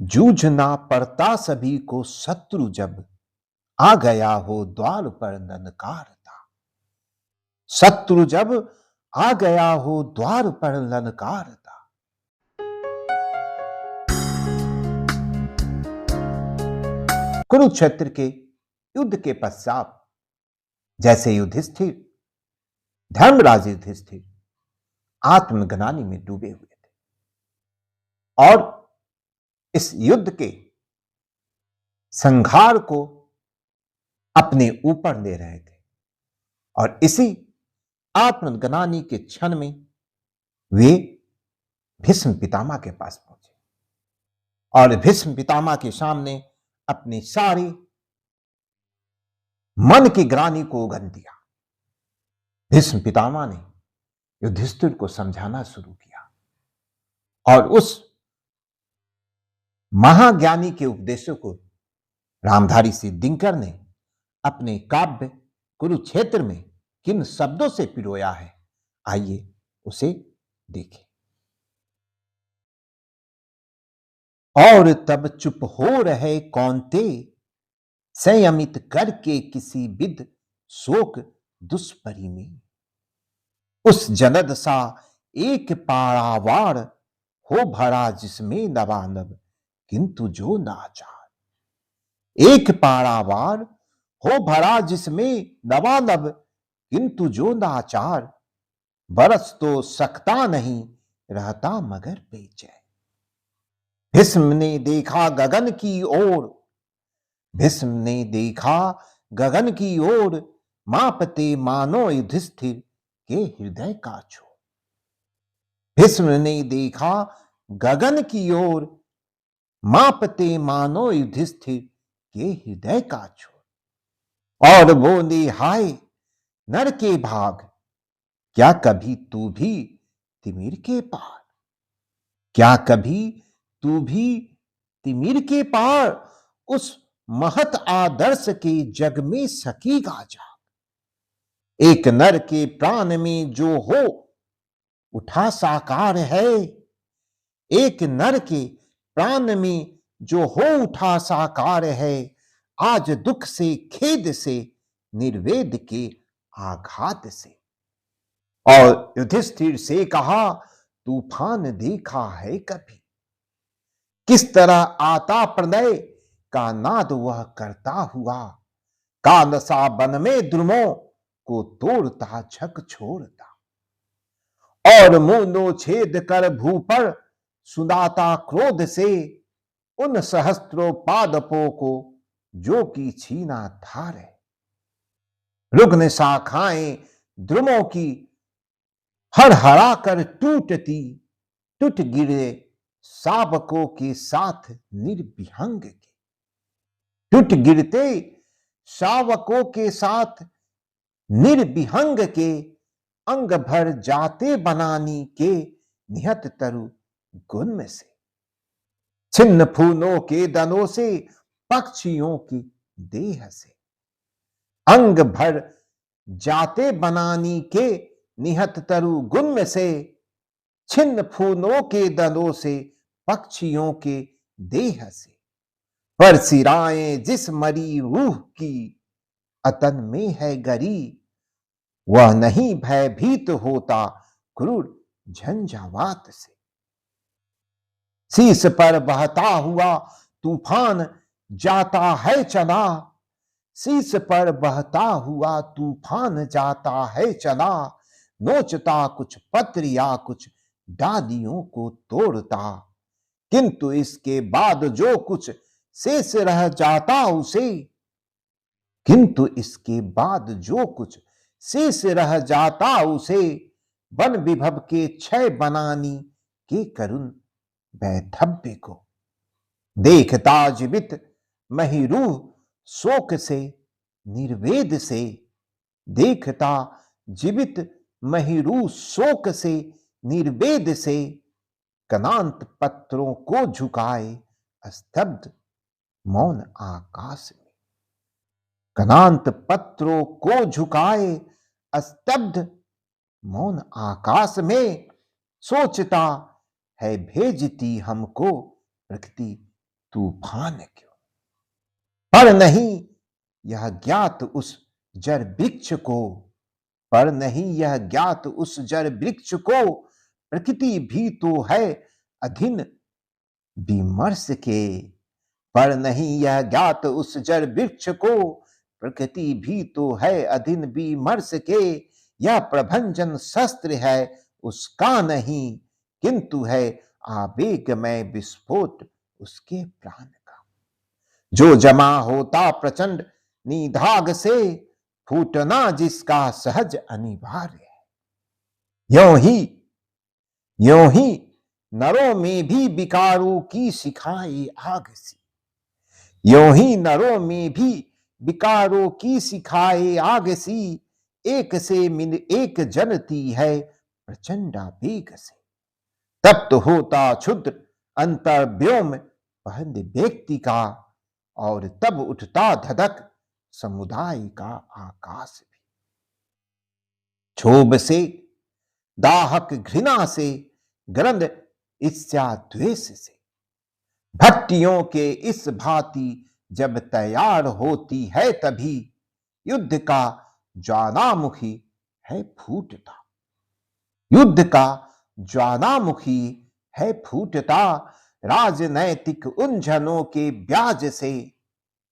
जूझना पड़ता सभी को शत्रु जब आ गया हो द्वार पर ललकारता। शत्रु जब आ गया हो द्वार पर ललकारता। कुरुक्षेत्र के युद्ध के पश्चात जैसे युधिष्ठिर, धर्मराज युधिष्ठिर आत्मग्लानि में डूबे हुए थे और इस युद्ध के संहार को अपने ऊपर ले रहे थे और इसी आत्मग्लानि के क्षण में वे भीष्म पितामह के पास पहुंचे और भीष्म पितामह के सामने अपनी सारी मन की ग्लानि को उगल दिया। भीष्म पितामह ने युधिष्ठिर को समझाना शुरू किया और उस महाज्ञानी के उपदेशों को रामधारी सिंह दिनकर ने अपने काव्य कुरुक्षेत्र में किन शब्दों से पिरोया है, आइए उसे देखें। और तब चुप हो रहे कौन्ते, संयमित करके किसी विध शोक दुष्परि में। उस जनद सा एक पारावार हो भरा जिसमें नवानब किंतु जो नाचार। एक पारावार हो भरा जिसमें नवानब किंतु जो नाचार। बरस तो सकता नहीं रहता मगर बेचैन। भीष्म ने देखा गगन की ओर, भीष्म ने देखा गगन की ओर, मापते मानो युधिष्ठिर के हृदय का छोर। भीष्म ने देखा गगन की ओर, मापते मानो युधिष्ठिर के हृदय का छोर। और बोले हाय नर के भाग, क्या कभी तू भी तिमिर के पार। क्या कभी तू भी तिमिर के पार उस महत आदर्श के जग में सकेगा जाग। एक नर के प्राण में जो हो उठा साकार है, एक नर के प्राण में जो हो उठा साकार है। आज दुख से खेद से निर्वेद के आघात से। और युधिष्ठिर से कहा तूफान देखा है कभी, किस तरह आता प्रलय का नाद वह करता हुआ। कालसा बन में द्रुमों को तोड़ता छक छोड़ता। और मूनो छेद कर भू पर सुनाता क्रोध से, उन सहस्त्रों पादपों को जो की छीना धार है। रुग्ण शाखाएं द्रुमों की हर हरा कर टूटती, टूट गिरे शावकों के साथ निर्विहंग के। टूट गिरते शावकों के साथ निर्विहंग के, अंग भर जाते बनानी के निहत तरु गुण में से। छिन्न फूलों के दनों से पक्षियों की देह से, अंग भर जाते बनानी के निहत तरु गुण में से। छिन्न फूलों के दनों से पक्षियों के देह से। पर सिराएं जिस मरी रूह की अतन में है गरी, वह नहीं भयभीत होता क्रूर झंझावात से। शीश पर बहता हुआ तूफान जाता है चला, शीश पर बहता हुआ तूफान जाता है चला। नोचता कुछ पत्र या कुछ डालियों को तोड़ता, किंतु इसके बाद जो कुछ शेष रह जाता उसे, किंतु इसके बाद जो कुछ शेष रह जाता उसे। वन विभव के क्षय बनानी के करुण वैधव्य को। देखता जीवित महिरूह शोक से निर्वेद से, देखता जीवित महिरूह शोक से निर्वेद से। कनांत पत्रों को झुकाए स्तब्ध मौन आकाश में। कनांत पत्रों को झुकाए स्तब्ध मौन आकाश में। सोचता है भेजती हमको प्रकृति तूफान क्यों। पर नहीं यह ज्ञात उस जड़ वृक्ष को, पर नहीं यह ज्ञात उस जड़ वृक्ष को, प्रकृति भी तो है अधीन विमर्श के। पर नहीं यह ज्ञात उस जड़ वृक्ष को, प्रकृति भी तो है अधीन विमर्श के। यह प्रभंजन शस्त्र है उसका नहीं, किंतु है आवेगमय विस्फोट उसके प्राण का। जो जमा होता प्रचंड निधाग से, फूटना जिसका सहज अनिवार्य है। यों ही नरों में भी विकारों की शिखाएं आग सी, यों ही नरों में भी विकारों की शिखाएं आग सी, एक से मिल एक जनती है प्रचंडा वेग से। तप्त होता क्षुद्र अंतर्व्योम पहले व्यक्ति का, और तब उठता धधक समुदाय का आकाश भी। क्षोभ से, दाहक घृणा से, ग्रंथ ईर्ष्या द्वेष से, भट्टियों के इस भांति जब तैयार होती है, तभी युद्ध का ज्वालामुखी है फूटता। युद्ध का ज्वालामुखी है फूटता, राजनैतिक उलझनों के ब्याज से,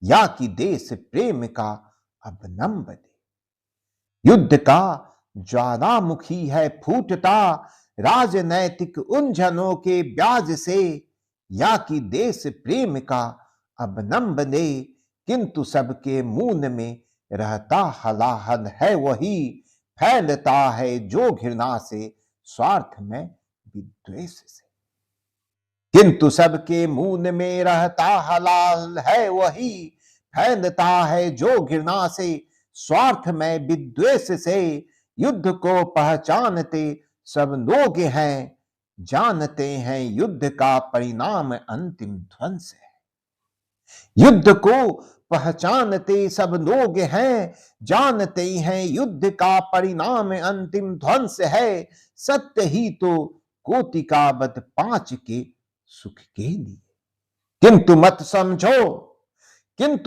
या कि देश प्रेम का अवलंब दे। युद्ध का ज्वालामुखी है फूटता, राजनैतिक उलझनों के ब्याज से, या कि देश प्रेम का अवलंब दे। किंतु सबके मूल में रहता हलाहल है वही, फैलता है जो घृणा से, स्वार्थ में विद्वेष से। किंतु सबके मूल में रहता हलाल है वही, फैलता है जो घृणा से, स्वार्थ में विद्वेष से। युद्ध को पहचानते सब लोग हैं, जानते हैं युद्ध का परिणाम अंतिम ध्वंस है। युद्ध को पहचानते सब लोग हैं, जानते हैं युद्ध का परिणाम अंतिम ध्वंस है। सत्य ही तो कोटिकाबद्ध पांच के सुख के लिए। किंतु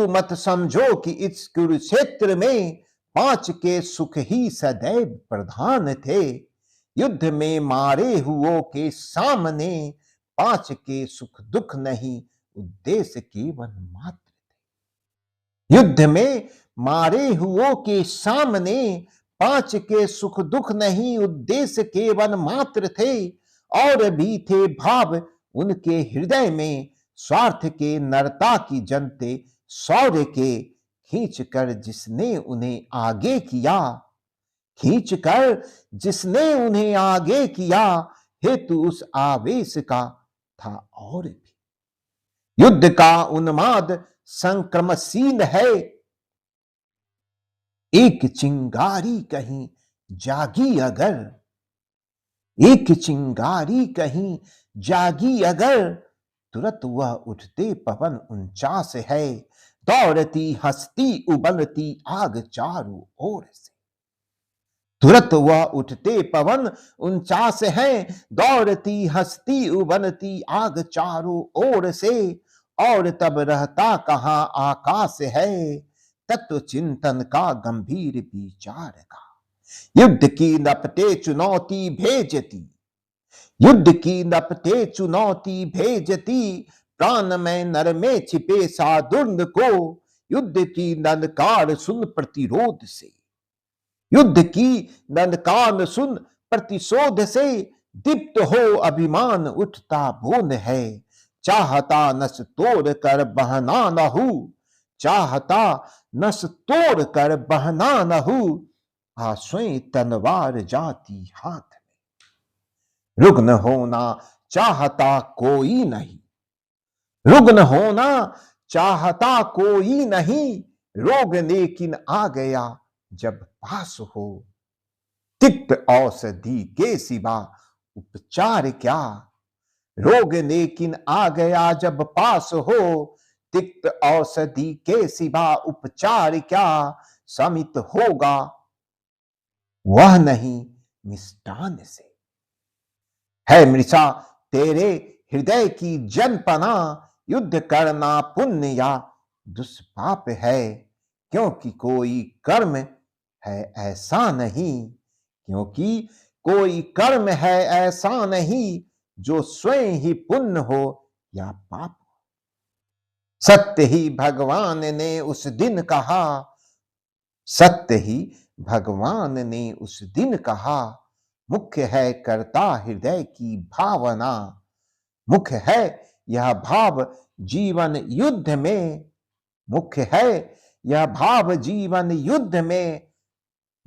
मत समझो कि इस कुरुक्षेत्र में पांच के सुख ही सदैव प्रधान थे। युद्ध में मारे हुओं के सामने पांच के सुख दुख नहीं, उद्देश्य केवल मात्र थे। युद्ध में मारे हुओं के सामने पांच के सुख दुख नहीं, उद्देश्य केवल मात्र थे। और भी थे भाव उनके हृदय में, स्वार्थ के, नरता की जनते शौर्य के। खींचकर जिसने उन्हें आगे किया, खींचकर जिसने उन्हें आगे किया, हेतु उस आवेश का था और भी। युद्ध का उन्माद संक्रमणशील है, एक चिंगारी कहीं जागी अगर, एक चिंगारी कहीं जागी अगर, तुरंत वह उठते पवन 49 है, दौड़ती हंसती उबलती आग चारों ओर से। तुरंत वह उठते पवन 49 है, दौड़ती हंसती उबलती आग चारों ओर से। और तब रहता कहां आकाश है, तत्व चिंतन का गंभीर विचार का। युद्ध की लपटे चुनौती भेजती, युद्ध की लपटे चुनौती भेजती, प्राण में नर में छिपे साधुर्न को। युद्ध की ललकार सुन प्रतिरोध से, युद्ध की ललकार सुन प्रतिशोध से, दीप्त हो अभिमान उठता बोल है। चाहता नस तोड़ कर बहना न हूं, चाहता नस तोड़ कर बहना न हूं, स्वयं तलवार जाती हाथ में। रुग्ण होना चाहता कोई नहीं, रुग्ण होना चाहता कोई नहीं, रोग लेकिन आ गया जब पास हो। तिक्त औषधि के सिवा उपचार क्या, रोग लेकिन आ गया जब पास हो। तिक्त औषधि के सिवा उपचार क्या, समित होगा वह नहीं मिष्टान से। है मृषा तेरे हृदय की जनपना, युद्ध करना पुण्य या दुष्पाप है, क्योंकि कोई कर्म है ऐसा नहीं, क्योंकि कोई कर्म है ऐसा नहीं जो स्वयं ही पुण्य हो या पाप। सत्य ही भगवान ने उस दिन कहा, सत्य ही भगवान ने उस दिन कहा, मुख्य है कर्ता हृदय की भावना, मुख्य है यह भाव जीवन युद्ध में, मुख्य है यह भाव जीवन युद्ध में,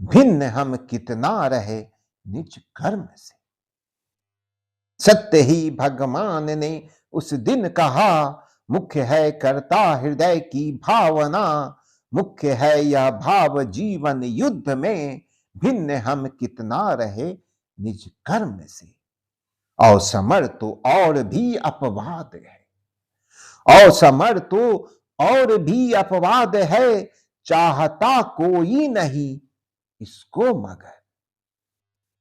भिन्न हम कितना रहे निज कर्म से। सत्य ही भगवान ने उस दिन कहा, मुख्य है कर्ता हृदय की भावना, मुख्य है यह भाव जीवन युद्ध में, भिन्न हम कितना रहे निज कर्म से। असमर तो और भी अपवाद है, असमर तो और भी अपवाद है, चाहता कोई नहीं इसको मगर।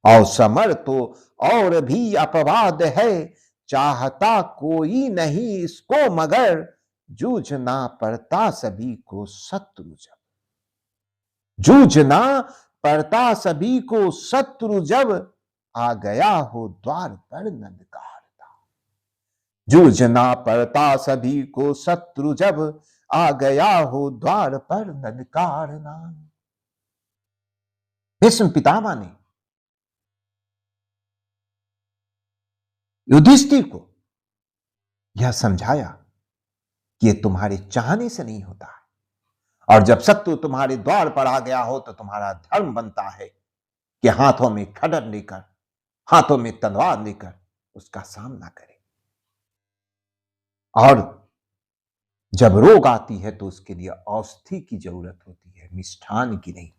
असमर तो और भी अपवाद है, चाहता कोई नहीं इसको मगर, जूझना पड़ता सभी को शत्रु जब, जूझना पड़ता सभी को शत्रु जब, आ गया हो द्वार पर नंदकार था। जूझना पड़ता सभी को शत्रु जब, आ गया हो द्वार पर नंदकार नाम। भीष्म पितामह ने युधिष्ठिर को यह समझाया कि ये तुम्हारे चाहने से नहीं होता है, और जब शत्रु तुम्हारे द्वार पर आ गया हो तो तुम्हारा धर्म बनता है कि हाथों में खड्ग लेकर, हाथों में तलवार लेकर उसका सामना करें। और जब रोग आती है तो उसके लिए औषधि की जरूरत होती है, मिष्ठान की नहीं।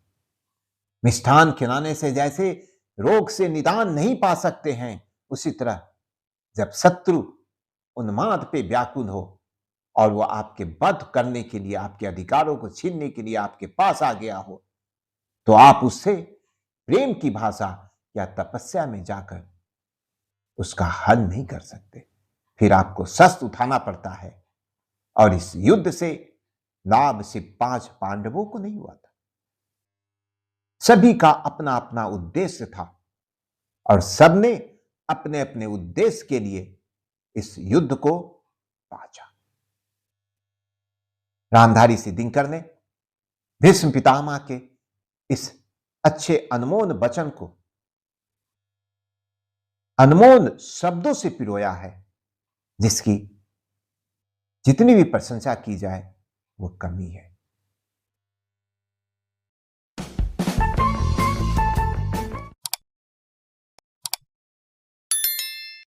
मिष्ठान खिलाने से जैसे रोग से निदान नहीं पा सकते हैं, उसी तरह जब शत्रु उन्माद पे व्याकुल हो और वो आपके वध करने के लिए, आपके अधिकारों को छीनने के लिए आपके पास आ गया हो, तो आप उससे प्रेम की भाषा या तपस्या में जाकर उसका हल नहीं कर सकते। फिर आपको शस्त्र उठाना पड़ता है। और इस युद्ध से लाभ सिर्फ 5 पांडवों को नहीं हुआ था, सभी का अपना अपना उद्देश्य था और सबने अपने अपने उद्देश्य के लिए इस युद्ध को बाजा। रामधारी सिद्धिंकर ने भीष्म पितामह के इस अच्छे अनमोल वचन को अनमोल शब्दों से पिरोया है, जिसकी जितनी भी प्रशंसा की जाए वो कमी है।